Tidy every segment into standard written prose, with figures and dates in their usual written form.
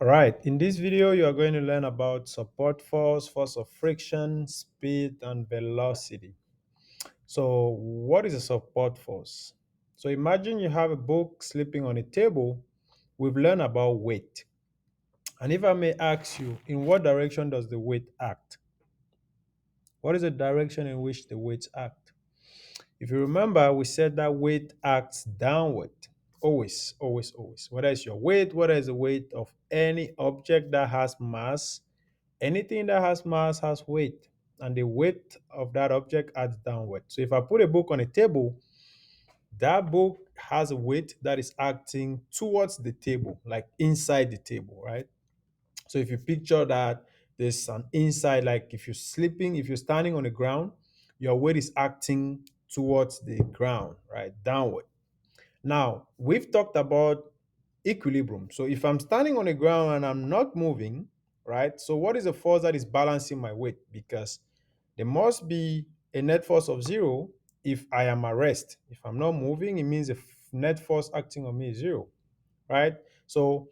All right, in this video, you are going to learn about support force, force of friction, speed, and velocity. So, what is a support force? So, imagine you have a book slipping on a table. We've learned about weight. And if I may ask you, in what direction does the weight act? What is the direction in which the weights act? If you remember, we said that weight acts downward. Always, always, always. Whether it's your weight, whether it's the weight of any object that has mass, anything that has mass has weight, and the weight of that object acts downward. So if I put a book on a table, that book has a weight that is acting towards the table, like inside the table, right? So if you picture that there's an inside, like if you're sleeping, if you're standing on the ground, your weight is acting towards the ground, right? Downward. Now, we've talked about equilibrium. So if I'm standing on the ground and I'm not moving, right? So what is the force that is balancing my weight? Because there must be a net force of zero if I am at rest. If I'm not moving, it means the net force acting on me is zero, right? So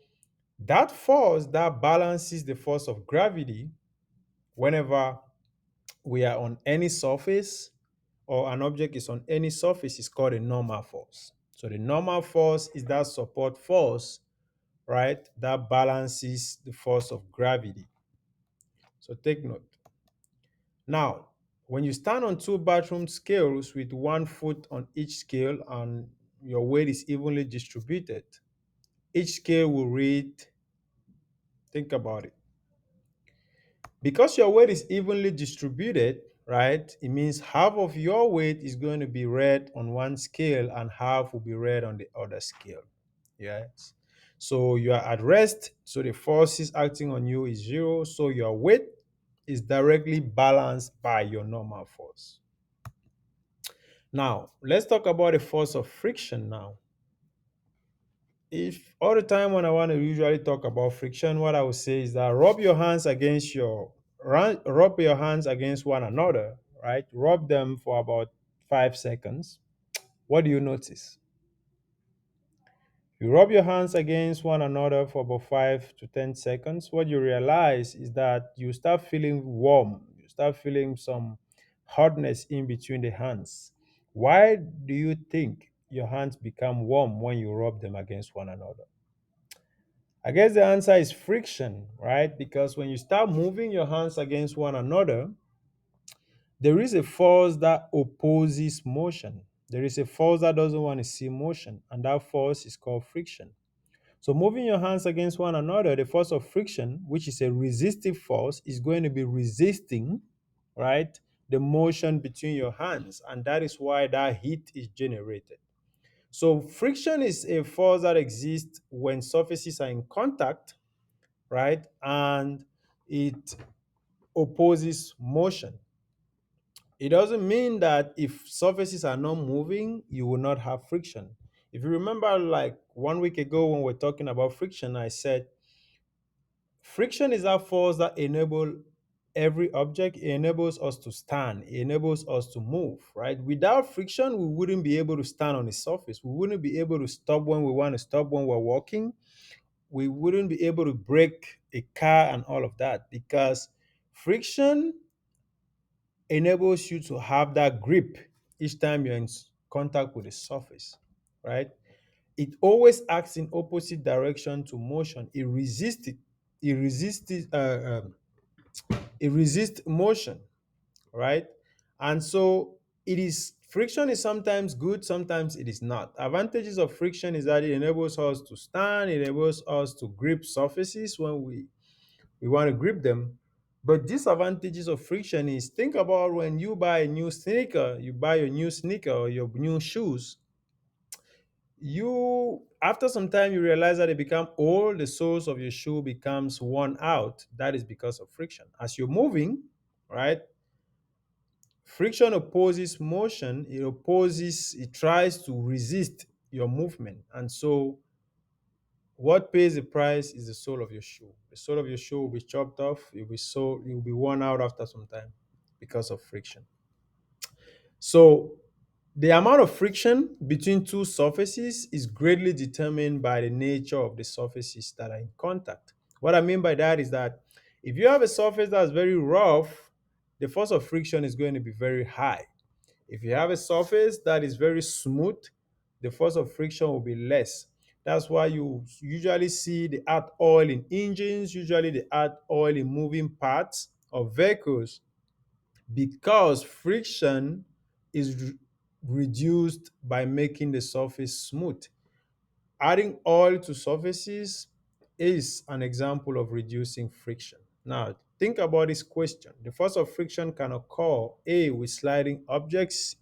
that force that balances the force of gravity whenever we are on any surface or an object is on any surface is called a normal force. So the normal force is that support force, right, that balances the force of gravity. So take note. Now, when you stand on two bathroom scales with 1 foot on each scale and your weight is evenly distributed, each scale will read, think about it. Because your weight is evenly distributed, right, it means half of your weight is going to be read on one scale and half will be read on the other scale. Yes. So you are at rest, so the forces acting on you is zero, so your weight is directly balanced by your normal force. Now, let's talk about the force of friction now. If all the time when I want to usually talk about friction, what I would say is that rub your hands against one another, right? Rub them for about 5 seconds. What do you notice? You rub your hands against one another for about 5 to 10 seconds. What you realize is that you start feeling warm. You start feeling some hotness in between the hands. Why do you think your hands become warm when you rub them against one another? I guess the answer is friction, right? Because when you start moving your hands against one another, there is a force that opposes motion. There is a force that doesn't want to see motion, and that force is called friction. So, moving your hands against one another, the force of friction, which is a resistive force, is going to be resisting, right, the motion between your hands, and that is why that heat is generated. So, friction is a force that exists when surfaces are in contact, right? And it opposes motion. It doesn't mean that if surfaces are not moving, you will not have friction. If you remember, like 1 week ago when we are talking about friction, I said friction is that force that enable every object, it enables us to stand, it enables us to move, right? Without friction, we wouldn't be able to stand on the surface. We wouldn't be able to stop when we want to stop when we're walking. We wouldn't be able to brake a car and all of that because friction enables you to have that grip each time you're in contact with the surface, right? It always acts in opposite direction to motion. It resists it, it resists motion, right? And so it is friction is sometimes good, sometimes it is not. Advantages of friction is that it enables us to stand, it enables us to grip surfaces when we want to grip them. But disadvantages of friction is think about when you buy a new sneaker, you buy your new sneaker or your new shoes, you after some time you realize that they become old, the soles of your shoe becomes worn out. That is because of friction. As you're moving, right? Friction opposes motion, it tries to resist your movement. And so what pays the price is the sole of your shoe. The sole of your shoe will be chopped off, it will be worn out after some time because of friction. So the amount of friction between two surfaces is greatly determined by the nature of the surfaces that are in contact. What I mean by that is that if you have a surface that's very rough, the force of friction is going to be very high. If you have a surface that is very smooth, the force of friction will be less. That's why you usually see the add oil in engines, usually the add oil in moving parts of vehicles, because friction is reduced by making the surface smooth. Adding oil to surfaces is an example of reducing friction. Now, think about this question. The force of friction can occur A, with sliding objects,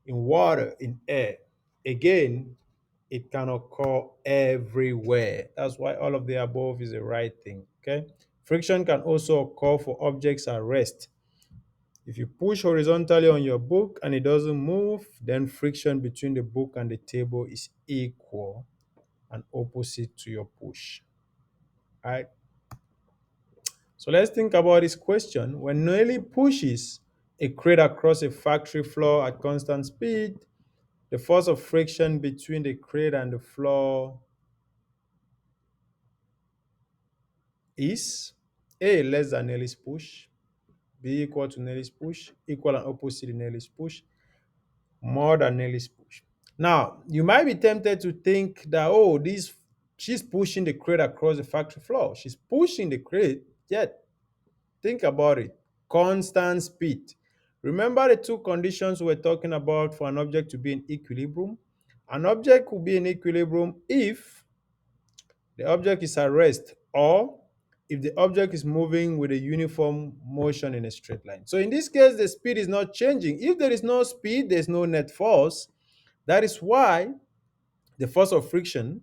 in water, in air. Again, it can occur everywhere. That's why all of the above is the right thing. Okay. Friction can also occur for objects at rest. If you push horizontally on your book and it doesn't move, then friction between the book and the table is equal and opposite to your push. Right? So let's think about this question. When Nelly pushes a crate across a factory floor at constant speed, the force of friction between the crate and the floor is A, less than Nelly's push, B, equal to Nelly's push, equal and opposite to Nelly's push, more than Nelly's push. Now, you might be tempted to think that, oh, this she's pushing the crate across the factory floor. She's pushing the crate, yet think about it. Constant speed. Remember the two conditions we're talking about for an object to be in equilibrium? An object will be in equilibrium if the object is at rest or if the object is moving with a uniform motion in a straight line. So in this case, the speed is not changing. If there is no speed, there's no net force. That is why the force of friction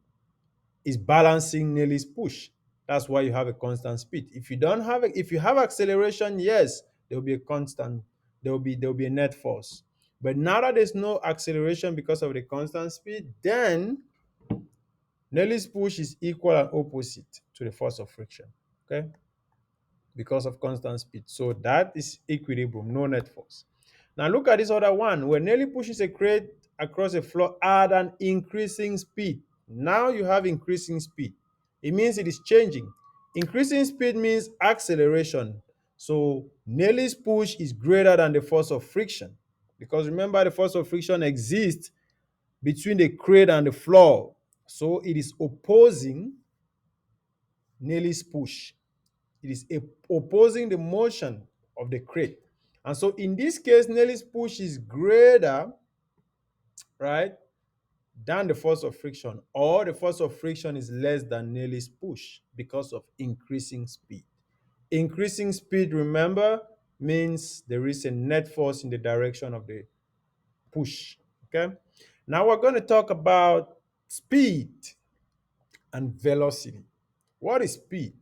is balancing Nelly's push. That's why you have a constant speed. If you don't have if you have acceleration, yes, there will be a constant, there will be a net force. But now that there's no acceleration because of the constant speed, then Nelly's push is equal and opposite to the force of friction. Okay, because of constant speed. So that is equilibrium, no net force. Now look at this other one where Nelly pushes a crate across a floor at an increasing speed. Now you have increasing speed. It means it is changing. Increasing speed means acceleration. So Nelly's push is greater than the force of friction. Because remember, the force of friction exists between the crate and the floor. So it is opposing Nelly's push. It is opposing the motion of the crate. And so in this case, Nelly's push is greater, right, than the force of friction, or the force of friction is less than Nelly's push because of increasing speed. Increasing speed, remember, means there is a net force in the direction of the push. Okay. Now we're going to talk about speed and velocity. What is speed?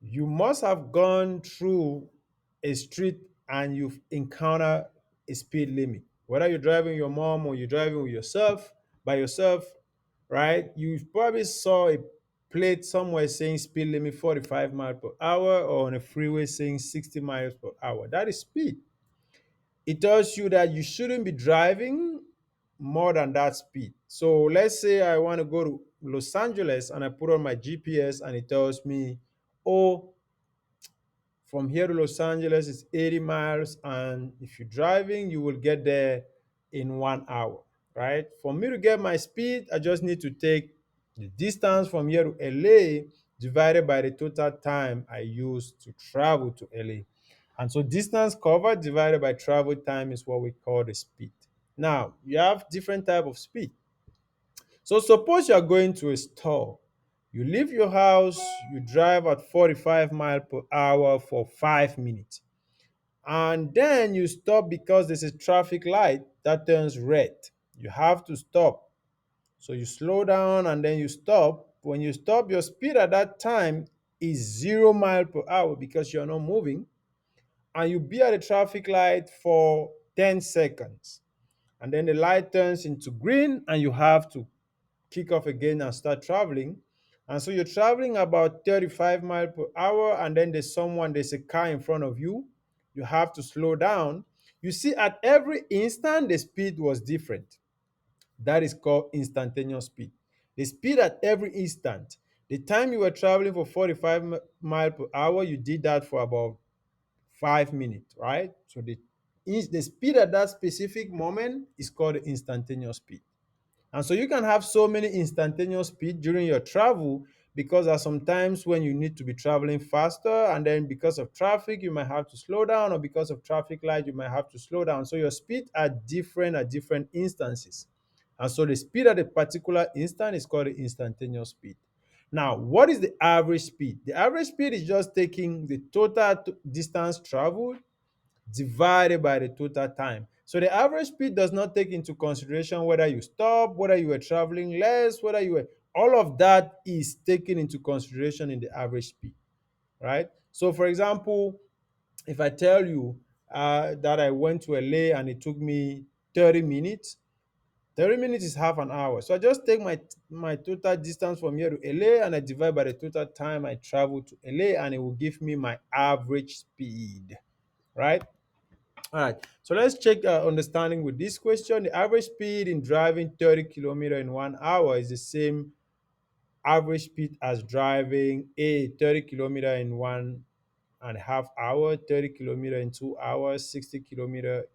You must have gone through a street and you've encountered a speed limit. Whether you're driving your mom or you're driving with yourself, by yourself, right? You probably saw a plate somewhere saying speed limit 45 miles per hour or on a freeway saying 60 miles per hour. That is speed. It tells you that you shouldn't be driving more than that speed. So let's say I want to go to Los Angeles and I put on my GPS and it tells me, oh, from here to Los Angeles is 80 miles, and if you're driving, you will get there in 1 hour, right? For me to get my speed, I just need to take the distance from here to LA divided by the total time I use to travel to LA. And so distance covered divided by travel time is what we call the speed. Now, you have different type of speed. So suppose you are going to a store. You leave your house, you drive at 45 miles per hour for 5 minutes. And then you stop because there's a traffic light that turns red. You have to stop. So you slow down and then you stop. When you stop, your speed at that time is 0 mile per hour because you're not moving. And you be at a traffic light for 10 seconds. And then the light turns into green and you have to kick off again and start traveling. And so you're traveling about 35 miles per hour, and then there's a car in front of you. You have to slow down. You see, at every instant, the speed was different. That is called instantaneous speed. The speed at every instant. The time you were traveling for 45 mile per hour, you did that for about 5 minutes, right? So the speed at that specific moment is called the instantaneous speed. And so you can have so many instantaneous speed during your travel because there are some times when you need to be traveling faster, and then because of traffic, you might have to slow down, or because of traffic light, you might have to slow down. So your speed are different at different instances. And so the speed at a particular instant is called the instantaneous speed. Now, what is the average speed? The average speed is just taking the total distance traveled divided by the total time. So the average speed does not take into consideration whether you stop, whether you were traveling less, whether you were, all of that is taken into consideration in the average speed, right? So for example, if I tell you that I went to LA and it took me 30 minutes, 30 minutes is half an hour. So I just take my total distance from here to LA and I divide by the total time I travel to LA, and it will give me my average speed, right? All right, so let's check understanding with this question. The average speed in driving 30 kilometer in 1 hour is the same average speed as driving a 30 kilometer in 1.5 hour, 30 kilometer in 2 hours, 60 kilometer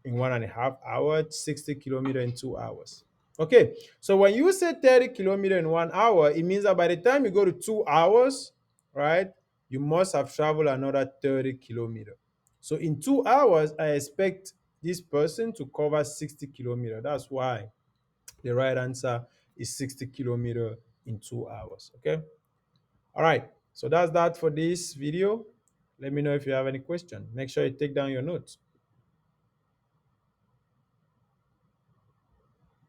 in 1.5 hours, 60 kilometer in 2 hours. Okay, so when you say 30 kilometer in 1 hour, it means that by the time you go to 2 hours, right, you must have traveled another 30 kilometer. So in 2 hours, I expect this person to cover 60 kilometer. That's why the right answer is 60 kilometer in 2 hours. Okay. All right. So that's that for this video. Let me know if you have any question. Make sure you take down your notes.